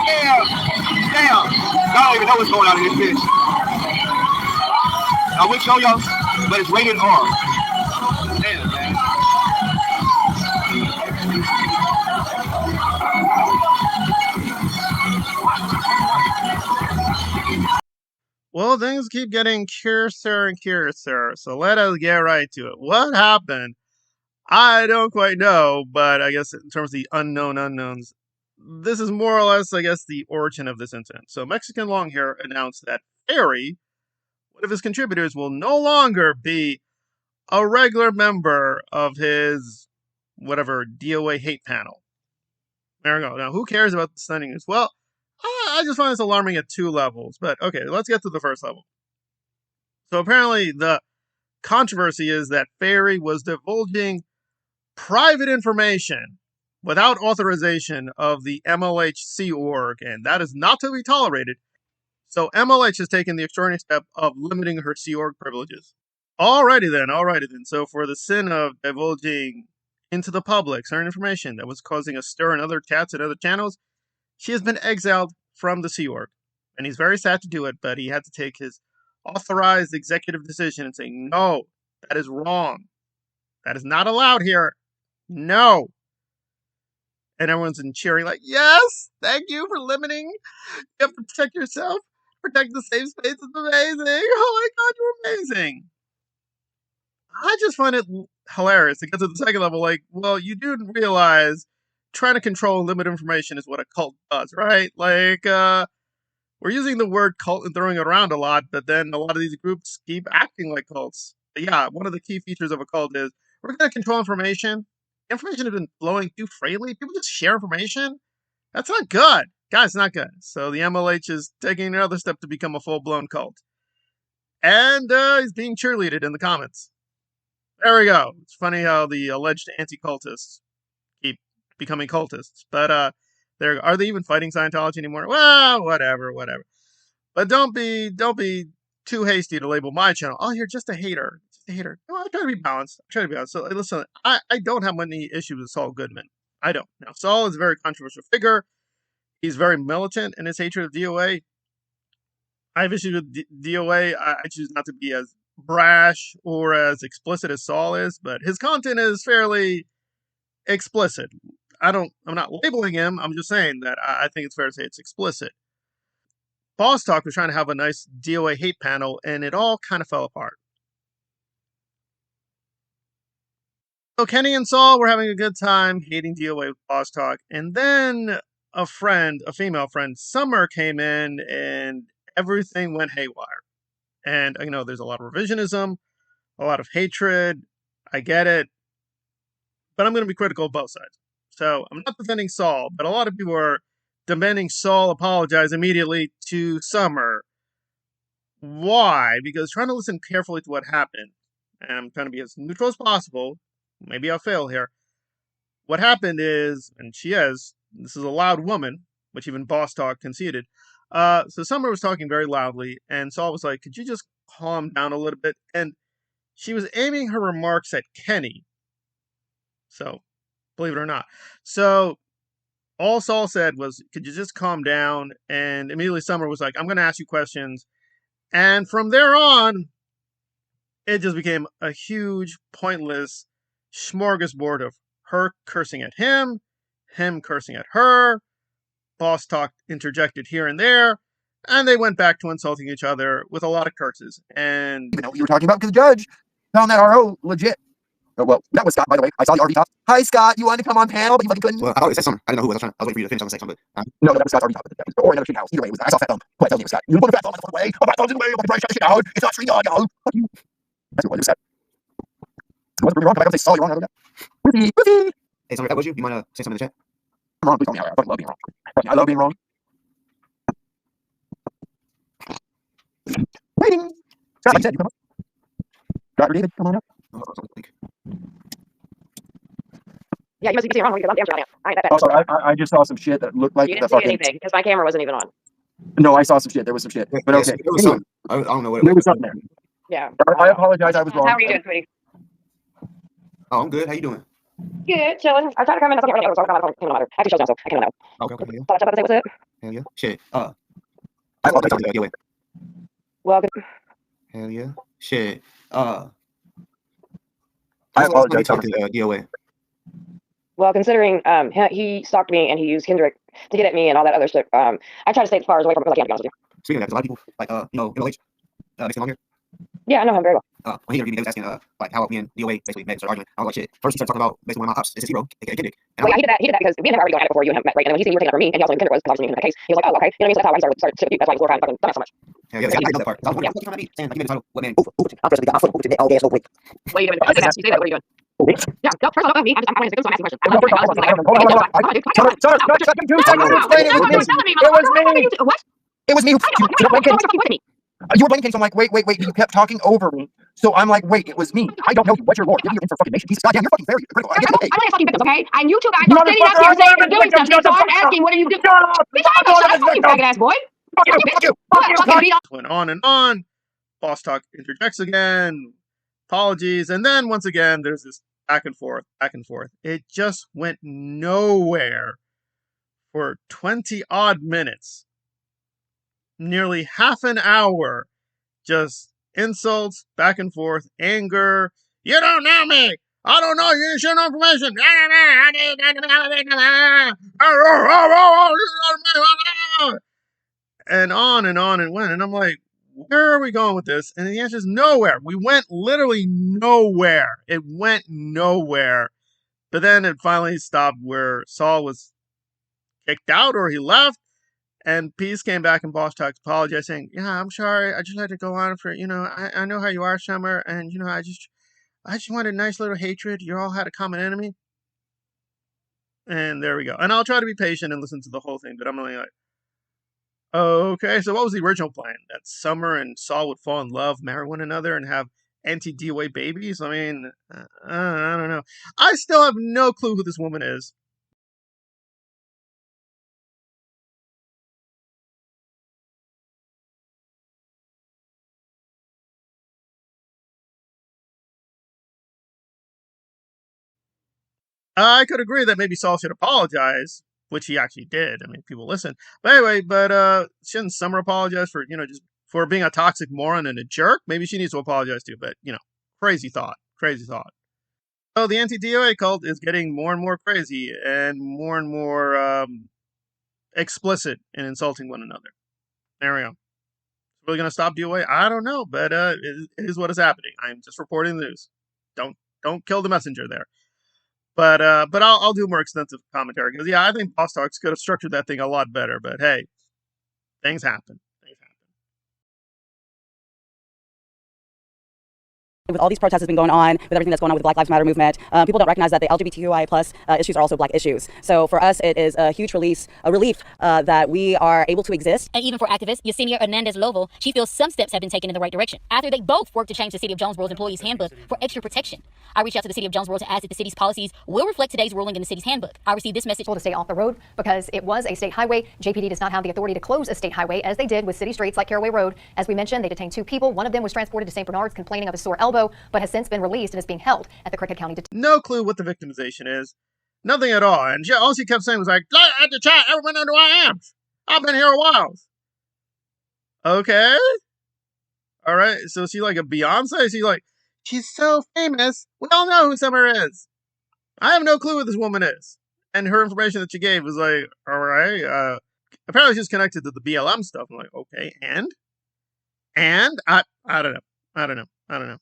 Damn. Damn. I don't even know what's going on in this bitch. I wish show y'all, but it's rated R. Damn, man. Well, things keep getting curiouser and curiouser, so let us get right to it. What happened? I don't quite know, but I guess in terms of the unknown unknowns, this is more or less, I guess, the origin of this incident. So Mexican Longhair announced that Ferry, one of his contributors, will no longer be a regular member of his whatever DOA hate panel. There we go. Now, who cares about the stunning news? Well, I just find this alarming at two levels. But okay, let's get to the first level. So apparently, the controversy is that Ferry was divulging private information without authorization of the MLH Sea Org, and that is not to be tolerated. So MLH has taken the extraordinary step of limiting her Sea Org privileges. Alrighty then. So for the sin of divulging into the public certain information that was causing a stir in other chats and other channels, she has been exiled from the Sea Org. And he's very sad to do it, but he had to take his authorized executive decision and say, no, that is wrong. That is not allowed here. No. And everyone's in cheering like, yes, thank you for limiting. You have to protect yourself. Protect the safe space. It's amazing. Oh my God, you're amazing. I just find it hilarious to get to the second level. Like, well, you do realize trying to control and limit information is what a cult does, right? Like, we're using the word cult and throwing it around a lot, but then a lot of these groups keep acting like cults. But yeah, one of the key features of a cult is we're going to control information. Information has been flowing too freely. People just share information. That's not good. Guys, it's not good. So the MLH is taking another step to become a full-blown cult. And he's being cheerleaded in the comments. There we go. It's funny how the alleged anti-cultists keep becoming cultists. But are they even fighting Scientology anymore? Well, whatever. But don't be too hasty to label my channel. Oh, you're just a hater. No, I try to be balanced. So listen, I don't have many issues with Saul Goodman. I don't. Now, Saul is a very controversial figure. He's very militant in his hatred of DOA. I have issues with DOA. I choose not to be as brash or as explicit as Saul is, but his content is fairly explicit. I'm not labeling him. I'm just saying that I think it's fair to say it's explicit. Boss Talk was trying to have a nice DOA hate panel, and it all kind of fell apart. So Kenny and Saul were having a good time hating DOA with Boss Talk, and then a female friend, Summer, came in, and everything went haywire. And, there's a lot of revisionism, a lot of hatred. I get it. But I'm going to be critical of both sides. So I'm not defending Saul, but a lot of people are demanding Saul apologize immediately to Summer. Why? Because trying to listen carefully to what happened, and I'm trying to be as neutral as possible, maybe I'll fail here. What happened is, and this is a loud woman, which even Boss Talk conceded. So Summer was talking very loudly, and Saul was like, could you just calm down a little bit? And she was aiming her remarks at Kenny. So, believe it or not. So, all Saul said was, could you just calm down? And immediately Summer was like, I'm going to ask you questions. And from there on, it just became a huge, pointless smorgasbord of her cursing at him cursing at her. Boss Talk interjected here and there, and they went back to insulting each other with a lot of curses. And even know what you were talking about because the judge found that RO legit. Oh, well, that was Scott, by the way. I saw the RV top. Hi, Scott. You wanted to come on panel, but you fucking couldn't. Well, I thought it said Summer. I didn't know who. I was waiting for you to finish. I was going to say something. But, No, that was Scott's RV top. Or another shit house. Either way, I saw Fat Thumb. Quite tell you, Scott. You put a fat thumb on the fucking way. A fat thumb's in the way. I'm fucking trying to shut this shit down. It's not free, y'all. Fuck you. That's what I just said. I wasn't really wrong. Come back and say, Saul, you're wrong. Whoopie. hey, Summer, if that was you. You want to say something in the chat? I'm wrong. Please tell me how I fucking love being wrong. I love being wrong. Waiting. Scott, like I said, you come up. Dr. David, come on up. Yeah, you must be wrong when you get on the answer. All right, Also, I just saw some shit that looked like you the didn't see fucking... anything because my camera wasn't even on. No, I saw some shit. There was some shit. But okay. There was something. I don't know what it was. There was something there. Yeah. I apologize. I was wrong. How are you doing, sweetie? Oh, I'm good. How you doing? Good, chilling. I tried to come in. I can't really so I can't matter. I have 2 shows now, so I can't matter. Okay, okay, hell yeah. Thought I was about to say what's up. Hell yeah. Shit. I talk apologize. to the DOA. Well, good. Hell yeah. Shit. I what's the last time you apologize. talked to the DOA? Well, considering he stalked me and he used Kendrick to get at me and all that other shit, I try to stay as far away from it as I can, to be honest with you. Speaking of that, 'cause a lot of people, like, MLH, next thing on here, Yeah, I know him very well. when he interviewed me, they was asking, like, how me and DOA basically met and started arguing. I was like, shit. First, he started talking about basically one of my ops, it's his hero, aka Kendrick. And Well, yeah, he did that because we had never already gone at it before you and him met, right? And when he said you were taking up for me, and he also knew Kendrick was, because obviously me and him in the case, he was like, oh, okay. You know what I mean? So that's how I started shit with you. That's why he was glorifying fucking dumbass so much. hell yeah, I didn't know that part. I was wondering, what you trying to be? Saying, like, you made the title, what man? I'm pressing my foot today. All gas, no break. What are you doing? You say that. You say that. What are you doing? Yeah, no, first of all, don't me. I'm playing stickers, so I'm asking questions. No, first of all, Shut up. No, just give me 2 seconds to explain. It was me. It was me. What? It was me who With me. you were blaming King, so I'm like, wait. You kept talking over me. So I'm like, wait, it was me. I don't know you. What's your lore? Give me your info fucking nation. Jesus, goddamn, you're fucking very critical. I get it. I'm only fucking victims, okay? And you two guys are sitting up here saying you're doing something, so I'm asking, what are you doing? Bitch, I'm not shut up, you faggot ass boy. Fuck you. Fucking beat on. Went on and on. Boss Talk interjects again. Apologies. And then once again, there's this back and forth. It just went nowhere for 20 odd minutes. Nearly half an hour. Just insults, back and forth, anger. You don't know me. I don't know. You didn't share no information. And on it went. And I'm like, where are we going with this? And the answer is nowhere. We went literally nowhere. It went nowhere. But then it finally stopped where Saul was kicked out or he left. And Peace came back and Boss Talk apologized, saying, yeah, I'm sorry. I just had to go on for, I know how you are, Summer. And, I just wanted a nice little hatred. You all had a common enemy. And there we go. And I'll try to be patient and listen to the whole thing. But I'm only like, okay, so what was the original plan? That Summer and Saul would fall in love, marry one another, and have anti-DOA babies? I mean, I don't know. I still have no clue who this woman is. I could agree that maybe Saul should apologize, which he actually did. I mean, people listen. But anyway, shouldn't Summer apologize for, just for being a toxic moron and a jerk? Maybe she needs to apologize too, but, crazy thought. So the anti-DOA cult is getting more and more crazy and more explicit in insulting one another. There we go. Really going to stop DOA? I don't know, but it is what is happening. I'm just reporting the news. Don't kill the messenger there. But I'll do more extensive commentary because I think Boss Talks could have structured that thing a lot better. But hey, things happen. With all these protests that's been going on, with everything that's going on with the Black Lives Matter movement, people don't recognize that the LGBTQI plus issues are also Black issues. So for us, it is a huge relief that we are able to exist. And even for activist Yesenia Hernandez-Lovo, she feels some steps have been taken in the right direction after they both worked to change the City of Jonesboro's Employees Handbook for extra protection. I reached out to the City of Jonesboro to ask if the city's policies will reflect today's ruling in the city's handbook. I received this message. To stay off the road because it was a state highway. JPD does not have the authority to close a state highway as they did with city streets like Caraway Road. As we mentioned, they detained 2 people. One of them was transported to St. Bernard's complaining of a sore elbow, but has since been released and is being held at the Cricket County detention. No clue what the victimization is. Nothing at all. And all she kept saying was like, at the chat, everyone knows who I am. I've been here a while. Okay. All right. So she like a Beyonce? She's so famous. We all know who Summer is. I have no clue who this woman is. And her information that she gave was like, all right. Apparently she's connected to the BLM stuff. I'm like, okay. And I don't know.